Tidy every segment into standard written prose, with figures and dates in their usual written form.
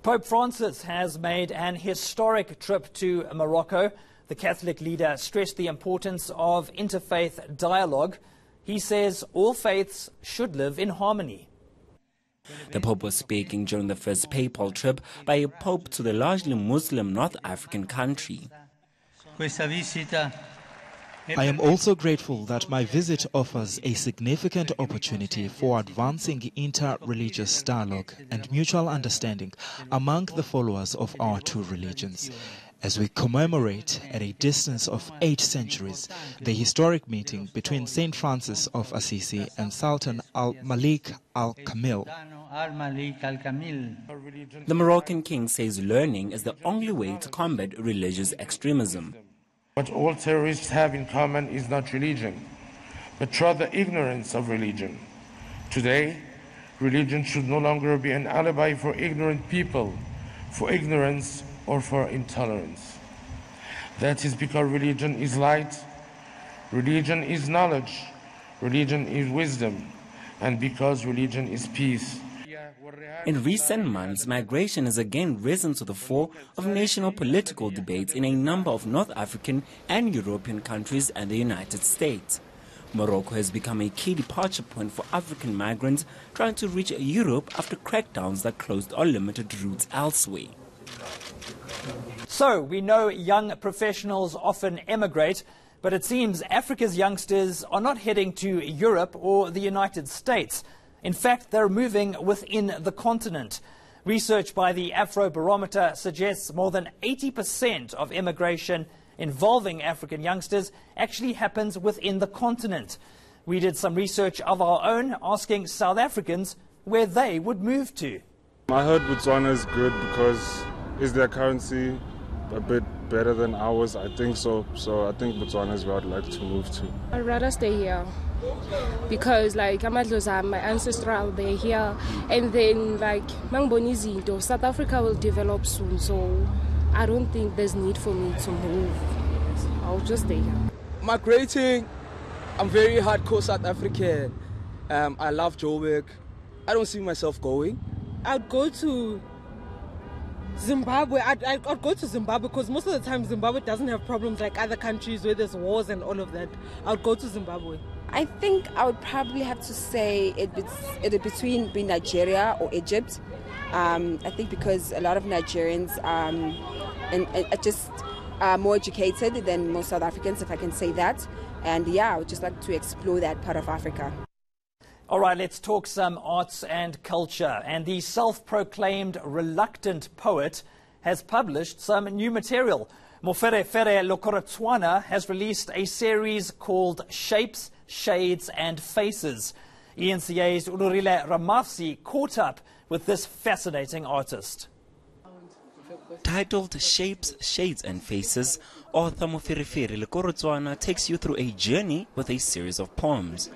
Pope Francis has made an historic trip to Morocco. The Catholic leader stressed the importance of interfaith dialogue. He says all faiths should live in harmony. The Pope was speaking during the first papal trip by a Pope to the largely Muslim North African country. I am also grateful that my visit offers a significant opportunity for advancing inter-religious dialogue and mutual understanding among the followers of our two religions, as we commemorate at a distance of 8 centuries the historic meeting between Saint Francis of Assisi and Sultan al-Malik al-Kamil. The Moroccan king says learning is the only way to combat religious extremism. What all terrorists have in common is not religion, but rather ignorance of religion. Today, religion should no longer be an alibi for ignorant people, for ignorance or for intolerance. That is because religion is light, religion is knowledge, religion is wisdom, and because religion is peace. In recent months, migration has again risen to the fore of national political debates in a number of North African and European countries and the United States. Morocco has become a key departure point for African migrants trying to reach Europe after crackdowns that closed or limited routes elsewhere. So, we know young professionals often emigrate, but it seems Africa's youngsters are not heading to Europe or the United States. In fact, they're moving within the continent. Research by the Afrobarometer suggests more than 80% of immigration involving African youngsters actually happens within the continent. We did some research of our own, asking South Africans where they would move to. I heard Botswana is good because is their currency a bit better than ours? I think so. So I think Botswana is where I'd like to move to. I'd rather stay here because like Amadloza, my ancestral, they're here, and then like Mangbonizi, South Africa will develop soon, so I don't think there's need for me to move. I'll just stay here. Migrating, I'm very hardcore South African. I love Joburg. I don't see myself going. I'd go to Zimbabwe. I'd go to Zimbabwe because most of the time Zimbabwe doesn't have problems like other countries where there's wars and all of that. I'd go to Zimbabwe. I think I would probably have to say it's between being Nigeria or Egypt. I think because a lot of Nigerians are just more educated than most South Africans, if I can say that. And yeah, I would just like to explore that part of Africa. All right, let's talk some arts and culture. And the self-proclaimed reluctant poet has published some new material. Moferefere Lokorotswana has released a series called Shapes, Shades and Faces. ENCA's Ururile Ramafsi caught up with this fascinating artist. Titled Shapes, Shades and Faces, author Moferefere Lokorotswana takes you through a journey with a series of poems.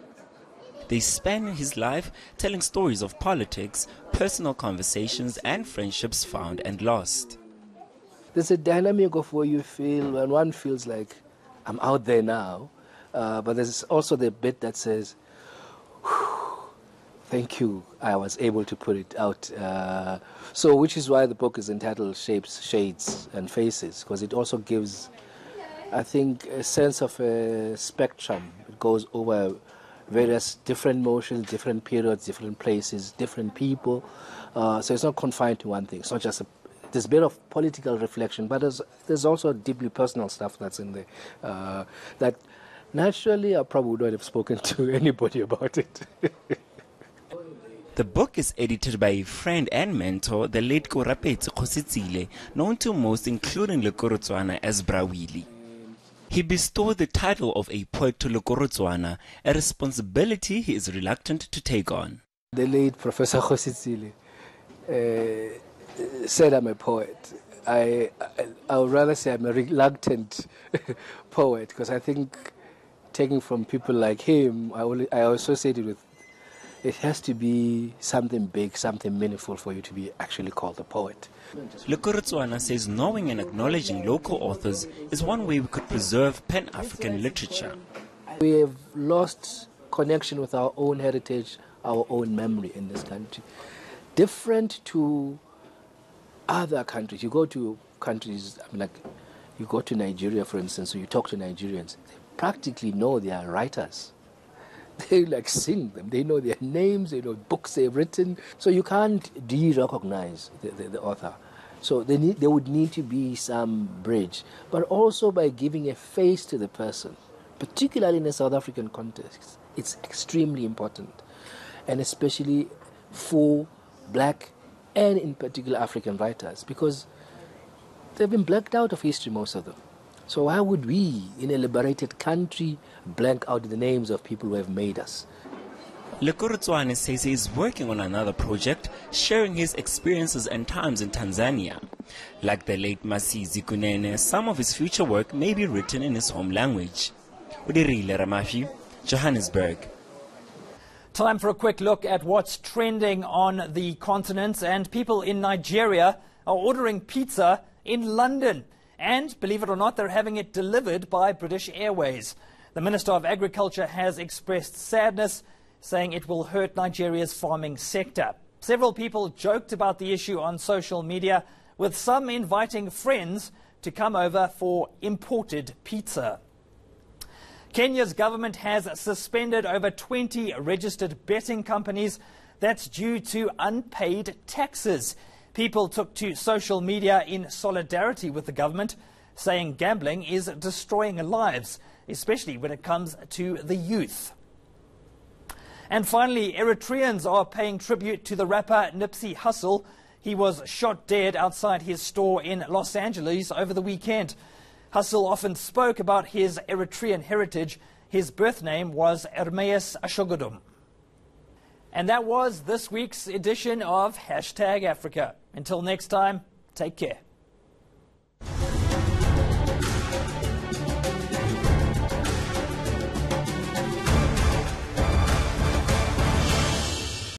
They span his life, telling stories of politics, personal conversations and friendships found and lost. There's a dynamic of where you feel when one feels like, I'm out there now. But there's also the bit that says, thank you, I was able to put it out. So which is why the book is entitled Shapes, Shades and Faces, because it also gives, I think, a sense of a spectrum. It goes over various different motions, different periods, different places, different people. So it's not confined to one thing. It's not just there's a bit of political reflection, but there's also deeply personal stuff that's in there. That naturally I probably would not have spoken to anybody about it. The book is edited by a friend and mentor, the late Korapetse Khositsile, known to most, including Lokorotswana, as Brawili. He bestowed the title of a poet to Lokorotswana, a responsibility he is reluctant to take on. The late Professor Khositsile said I'm a poet. I would rather say I'm a reluctant poet, because I think taking from people like him, I associate it with, it has to be something big, something meaningful for you to be actually called a poet. Lokorotswana says knowing and acknowledging local authors is one way we could preserve Pan-African literature. We have lost connection with our own heritage, our own memory in this country. Different to other countries. You go to countries, I mean, like you go to Nigeria, for instance, so you talk to Nigerians, they practically know their writers. They like sing them. They know their names, they know books they've written. So you can't de-recognize the author. So there would need to be some bridge, but also by giving a face to the person, particularly in a South African context. It's extremely important, and especially for black and in particular African writers, because they've been blacked out of history, most of them. So why would we, in a liberated country, blank out the names of people who have made us? Lekuru says he is working on another project, sharing his experiences and times in Tanzania. Like the late Masizi Kunene, some of his future work may be written in his home language. Udirile Ramafi, Johannesburg. Time for a quick look at what's trending on the continent, and people in Nigeria are ordering pizza in London. And, believe it or not, they're having it delivered by British Airways. The Minister of Agriculture has expressed sadness, saying it will hurt Nigeria's farming sector. Several people joked about the issue on social media, with some inviting friends to come over for imported pizza. Kenya's government has suspended over 20 registered betting companies. That's due to unpaid taxes. People took to social media in solidarity with the government, saying gambling is destroying lives, especially when it comes to the youth. And finally, Eritreans are paying tribute to the rapper Nipsey Hussle. He was shot dead outside his store in Los Angeles over the weekend. Hussle often spoke about his Eritrean heritage. His birth name was Ermeus Ashogodum. And that was this week's edition of #Africa. Until next time, take care.